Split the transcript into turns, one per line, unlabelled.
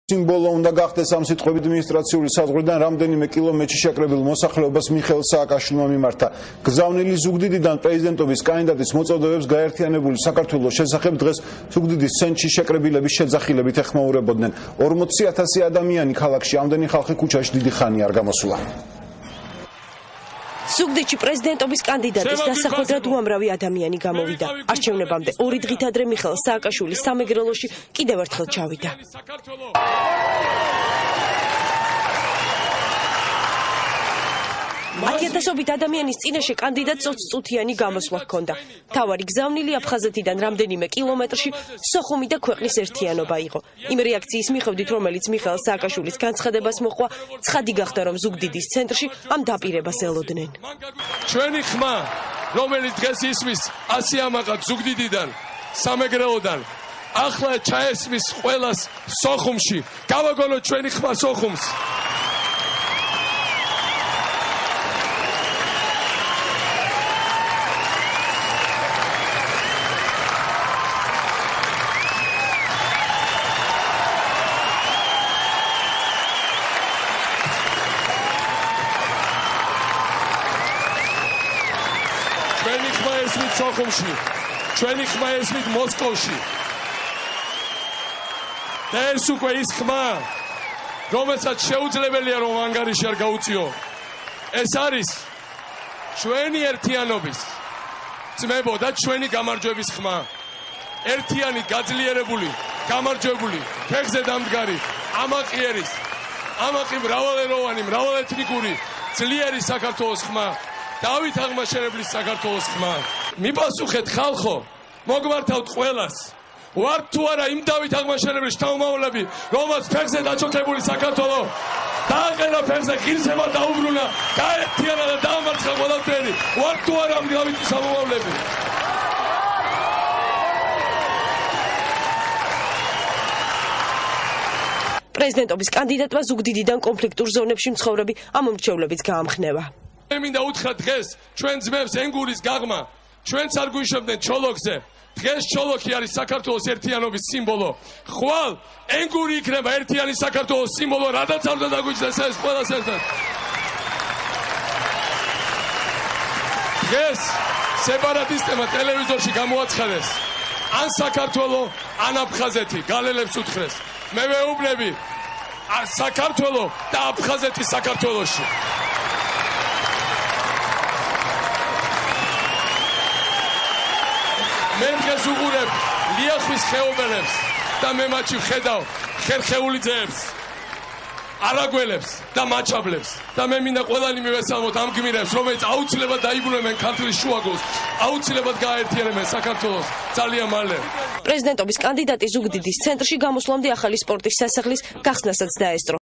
სიმბოლო უნდა გახდეს ამ სიტყვებით ადმინისტრაციული საზღვრიდან რამდენიმე კილომეტრში შეკრებილ მოსახლეობას მიხეილ სააკაშვილმა მიმართა. გზავნილი ზუგდიდიდან პრეზიდენტობის კანდიდატის მოწოდებებს გაერთიანებული საქართველოს შესახებ დღეს ზუგდიდის ცენტრში შეკრებილების შეძახილებით ეხმაურებოდნენ. 40,000 ადამიანი ქალაქში, ამდენი ხალხი ქუჩაში დიდი ხანი არ გამოსულა.
ზუგდიდში პრეზიდენტობის კანდიდატის დასახვედრად უამრავი ადამიანი გამოვიდა. არჩევნებამდე 2 დღით ადრე მიხეილ სააკაშვილი სამეგრელოში კიდევ ერთხელ ჩავიდა. ათასობით ადამიანის წინაშე კანდიდატს 20 წუთიანი გამოსვლა ჰქონდა. მთავარი გზავნილი აფხაზეთიდან რამდენიმე კილომეტრში სოხუმი და ქვეყნის ერთიანობა იყო. იმ რეაქციის მიხედვით, რომელიც მიხეილ სააკაშვილის განცხადებას მოჰყვა, ცხადი გახდა, რომ ზუგდიდის ცენტრში ამ დაპირებას ელოდნენ.
ჩვენი ხმა, რომელიც დღეს ისმის 100 ამაყად ზუგდიდიდან, სამეგრელოდან, ახლა ჩაესმის ყველას სოხუმში. გავაგონოთ ჩვენი ხმა სოხუმს. ჩვენი ხმა ესმით სოხუმში, ჩვენი ხმა ესმით მოსკოვში. და ეს უკვე ის ხმა, რომელსაც შეუძლებელია რომ ანგარიში არ გაუწიო. ეს არის ჩვენი ერთიანობის, ძმებო და ჩვენი გამარჯვების ხმა. ერთიანი, გაძლიერებული, გამარჯვებული, ფეხზე დამდგარი, ამაყიერის, ამაყი მრავალეროვანი, მრავალეთნიკური, ძლიერი საქართველოს ხმა. დავით აღმაშენებლის საქართველოს ხმა. მიპასუხეთ ხალხო, მოგმართავთ ყველას. ვართ თუ არა იმ დავით აღმაშენებლის შთამომავლები, რომელსაც ფეხზე დაჩოქებული საქართველო დააყენა ფეხზე, ღირსება დაუბრუნა, გაერთიანა და დაამარცხა ყველაფერი. ვართ თუ არა ამ დავითის შთამომავლები.
პრეზიდენტობის კანდიდატმა ზუგდიდიდან კონფლიქტურ ზონებში მცხოვრები ამომრჩევლებიც გაამხნევა.
მე მინდა უთხრა დღეს ჩვენ ძმებს ენგურის გაღმა, ჩვენც არ გვიშებდნენ ჩოლოქზე. დღეს ჩოლოქი არის საქართველოს ერთიანობის სიმბოლო. ხვალ ენგური იქნება ერთიანი საქართველოს სიმბოლო, რადაც არ უნდა დაგვიჩნდეს ეს ყველას ერთად. დღეს სეპარატისტებმა ტელევიზორში გამოაცხადეს, ან საქართველო, ან აფხაზეთი, გალელებს უთხრეს. მე ვეუბნები, საქართველო და აფხაზეთი საქართველოში. მე დღეს უყურებ ლიახვის ხეობელებს და მე მათში ვხედავ ხერხეული ძეებს, არაგველებს და მაჩაბლებს და მე მინდა ყველანი მივესალმოთ ამ გმირებს, რომელიც აუცილებლად დაიბრუნებენ ქართლის შუაგულს, აუცილებლად გააერთიანებენ საქართველოს ძალიან მალე.
პრეზიდენტობის კანდიდატი ზუგდიდის ცენტრში გამოსვლამდე ახალი სპორტის სასახლის გახსნასაც დაესწრო.